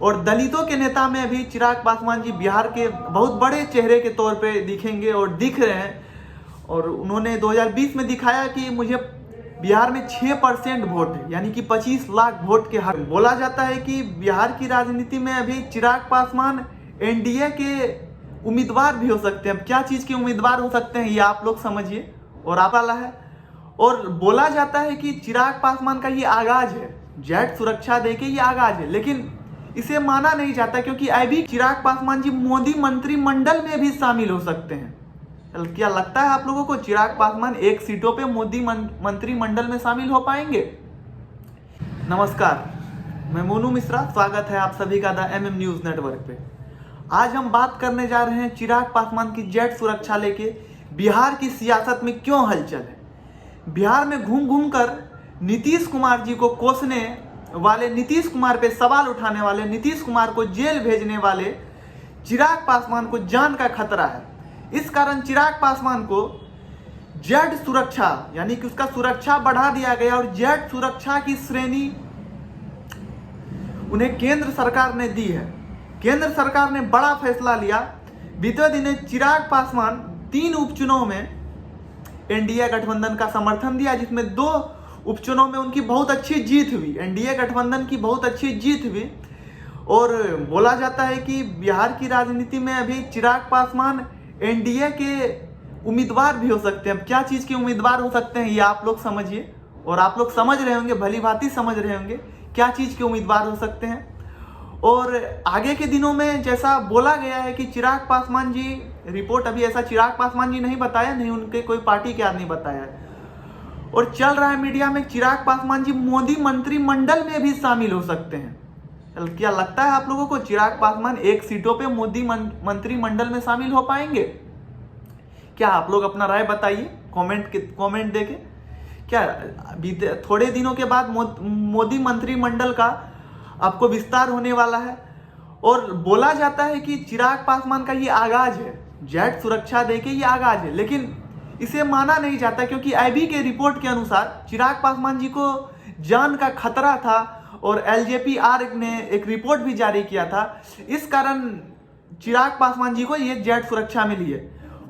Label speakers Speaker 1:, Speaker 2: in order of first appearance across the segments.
Speaker 1: और दलितों के नेता में अभी चिराग पासवान जी बिहार के बहुत बड़े चेहरे के तौर पे दिखेंगे और दिख रहे हैं। और उन्होंने 2020 में दिखाया कि मुझे बिहार में 6% वोट है, यानी कि 25 लाख वोट के हक। बोला जाता है कि बिहार की राजनीति में अभी चिराग पासवान एनडीए के उम्मीदवार भी हो सकते हैं। अब क्या चीज के उम्मीदवार हो सकते हैं ये आप लोग समझिए और आप वाला है। और बोला जाता है कि चिराग पासवान का ये आगाज है, जेट सुरक्षा देके ये आगाज है, लेकिन इसे माना नहीं जाता क्योंकि अभी चिराग पासवान जी मोदी मंत्रिमंडल में भी शामिल हो सकते हैं। क्या लगता है आप लोगों को चिराग पासवान 1 सीटों पे मोदी मंत्रिमंडल में शामिल हो पाएंगे? नमस्कार, मैं मोनू मिश्रा, स्वागत है आप सभी का द MM न्यूज नेटवर्क पे। आज हम बात करने जा रहे हैं चिराग पासवान की जेट सुरक्षा लेके बिहार की सियासत में क्यों हलचल है। बिहार में घूम घूम कर नीतीश कुमार जी को कोसने वाले, नीतीश कुमार पे सवाल उठाने वाले, नीतीश कुमार को जेल भेजने वाले चिराग पासवान को जान का खतरा है। इस कारण चिराग पासवान को जेट सुरक्षा यानी कि उसका सुरक्षा बढ़ा दिया गया और जेट सुरक्षा की श्रेणी उन्हें केंद्र सरकार ने दी है। केंद्र सरकार ने बड़ा फैसला लिया। बीते दिन चिराग पासवान 3 उपचुनाव में एनडीए गठबंधन का समर्थन दिया, जिसमें 2 उपचुनाव में उनकी बहुत अच्छी जीत हुई। एनडीए गठबंधन की बहुत अच्छी जीत हुई। और बोला जाता है कि बिहार की राजनीति में अभी चिराग पासवान एनडीए के उम्मीदवार भी हो सकते हैं। अब क्या चीज के उम्मीदवार हो सकते हैं ये आप लोग समझिए और आप लोग समझ रहे होंगे, भली भांति समझ रहे होंगे क्या चीज के उम्मीदवार हो सकते हैं। और आगे के दिनों में जैसा बोला गया है कि चिराग पासवान जी, रिपोर्ट अभी ऐसा चिराग पासवान जी नहीं बताया, नहीं उनके कोई पार्टी के आदमी बताया है, और चल रहा है मीडिया में चिराग पासवान जी मोदी मंत्रिमंडल में भी शामिल हो सकते हैं। क्या लगता है आप लोगों को चिराग पासवान 1 सीटों पे मोदी मंत्रिमंडल में शामिल हो पाएंगे? क्या आप लोग अपना राय बताइए कमेंट देके। क्या बीते थोड़े दिनों के बाद मोदी मंत्रिमंडल का आपको विस्तार होने वाला है। और बोला जाता है कि चिराग पासवान का ये आगाज है, जेट सुरक्षा देके ये आगाज है, लेकिन इसे माना नहीं जाता क्योंकि IB के रिपोर्ट के अनुसार चिराग पासवान जी को जान का खतरा था और LJPR ने एक रिपोर्ट भी जारी किया था। इस कारण चिराग पासवान जी को ये जेट सुरक्षा मिली है।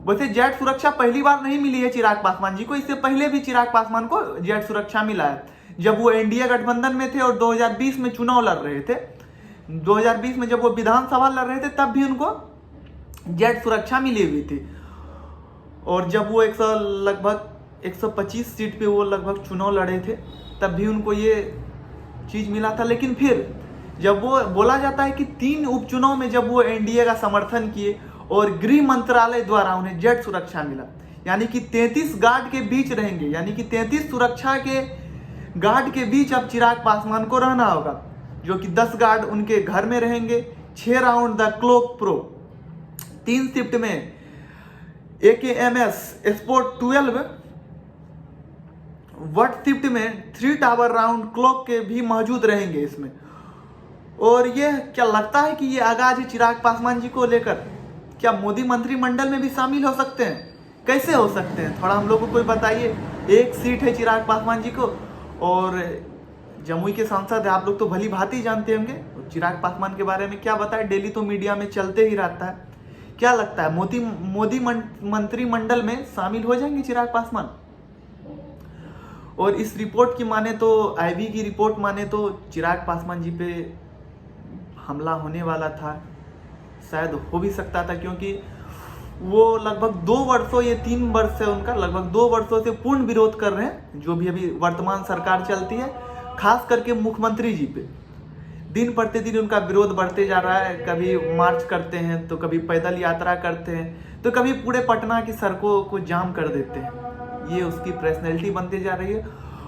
Speaker 1: वैसे जेट सुरक्षा पहली बार नहीं मिली है चिराग पासवान जी को, इससे पहले भी चिराग पासवान को जेट सुरक्षा मिला है जब वो एनडीए गठबंधन में थे और 2020 में चुनाव लड़ रहे थे। 2020 में जब वो विधानसभा लड़ रहे थे तब भी उनको जेट सुरक्षा मिली हुई थी। और जब वो लगभग 125 सीट पे वो लगभग चुनाव लड़े थे तब भी उनको ये चीज मिला था। लेकिन फिर जब वो बोला जाता है कि 3 उपचुनाव में जब वो एनडीए का समर्थन किए और गृह मंत्रालय द्वारा उन्हें जेट सुरक्षा मिला, यानी कि 33 गार्ड के बीच रहेंगे, यानी कि 33 सुरक्षा के गार्ड के बीच अब चिराग पासवान को रहना होगा, जो कि 10 गार्ड उनके घर में रहेंगे। 6 round the clock pro, 3 shift में AKMS स्पोर्ट 12 वट शिफ्ट में 3 टावर राउंड क्लॉक के भी मौजूद रहेंगे इसमें। और ये क्या लगता है कि ये आगाज है चिराग पासवान जी को लेकर? क्या मोदी मंत्रिमंडल में भी शामिल हो सकते हैं? कैसे हो सकते हैं, थोड़ा हम लोग को कोई बताइए। 1 सीट है चिराग पासवान जी को और जमुई के सांसद है, आप लोग तो भली भांति जानते होंगे चिराग पासवान के बारे में। क्या बताए, डेली तो मीडिया में चलते ही रहता है। क्या लगता है मोदी मंत्रिमंडल में शामिल हो जाएंगे चिराग पासवान? और इस रिपोर्ट की माने तो, IB की रिपोर्ट माने तो चिराग पासवान जी पे हमला होने वाला था, शायद हो भी सकता था, क्योंकि वो लगभग 2 वर्षों, ये 3 वर्ष से उनका लगभग 2 वर्षों से पूर्ण विरोध कर रहे हैं जो भी अभी वर्तमान सरकार चलती है, खास करके मुख्यमंत्री जी पे। दिन प्रतिदिन उनका विरोध बढ़ते जा रहा है। कभी मार्च करते हैं तो कभी पैदल यात्रा करते हैं तो कभी पूरे पटना की सड़कों को जाम कर देते हैं। ये उसकी पर्सनैलिटी बनती जा रही है।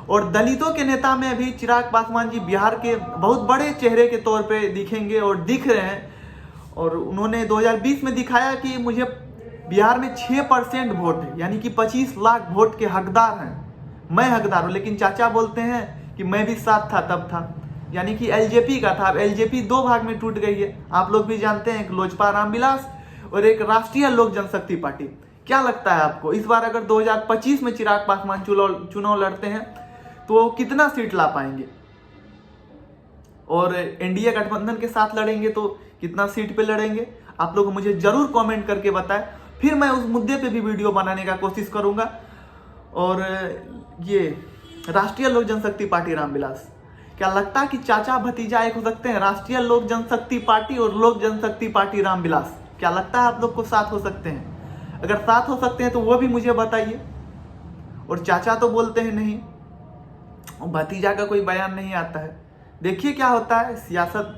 Speaker 1: और दलितों के नेता में अभी चिराग पासवान जी बिहार के बहुत बड़े चेहरे के तौर पे दिखेंगे और दिख रहे हैं। और उन्होंने 2020 में दिखाया कि मुझे बिहार में 6% वोट है, यानी कि 25 लाख वोट के हकदार हैं। मैं हकदार हूँ, लेकिन चाचा बोलते हैं कि मैं भी साथ था तब था, यानी कि LJP का था। अब LJP 2 भाग में टूट गई है, आप लोग भी जानते हैं, एक लोजपा रामविलास और एक राष्ट्रीय लोक जनशक्ति पार्टी। क्या लगता है आपको, इस बार अगर 2025 में चिराग पासवान चुनाव लड़ते हैं तो वो कितना सीट ला पाएंगे? और एनडीए गठबंधन के साथ लड़ेंगे तो कितना सीट पे लड़ेंगे, आप लोग मुझे जरूर कमेंट करके बताएं। फिर मैं उस मुद्दे पे भी वीडियो बनाने का कोशिश करूंगा। और ये राष्ट्रीय लोक जनशक्ति पार्टी रामविलास, क्या लगता है कि चाचा भतीजा एक हो सकते हैं? राष्ट्रीय लोक जनशक्ति पार्टी और लोक जनशक्ति पार्टी रामविलास, क्या लगता है आप लोग को साथ हो सकते हैं? अगर साथ हो सकते हैं तो वो भी मुझे बताइए। और चाचा तो बोलते हैं नहीं, और भतीजा का कोई बयान नहीं आता है। देखिए क्या होता है, सियासत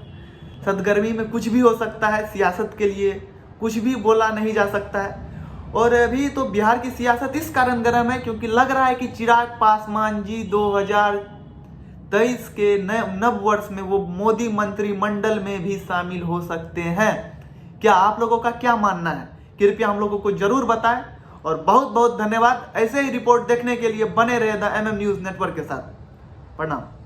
Speaker 1: सदगर्मी में कुछ भी हो सकता है। सियासत के लिए कुछ भी बोला नहीं जा सकता है। और अभी तो बिहार की सियासत इस कारण गर्म है क्योंकि लग रहा है कि चिराग पासवान जी 2023 के नव वर्ष में वो मोदी मंत्रिमंडल में भी शामिल हो सकते हैं। क्या आप लोगों का क्या मानना है? कृपया हम लोगों को जरूर बताएं। और बहुत बहुत धन्यवाद। ऐसे ही रिपोर्ट देखने के लिए बने रहे द MM न्यूज़ नेटवर्क के साथ। प्रणाम।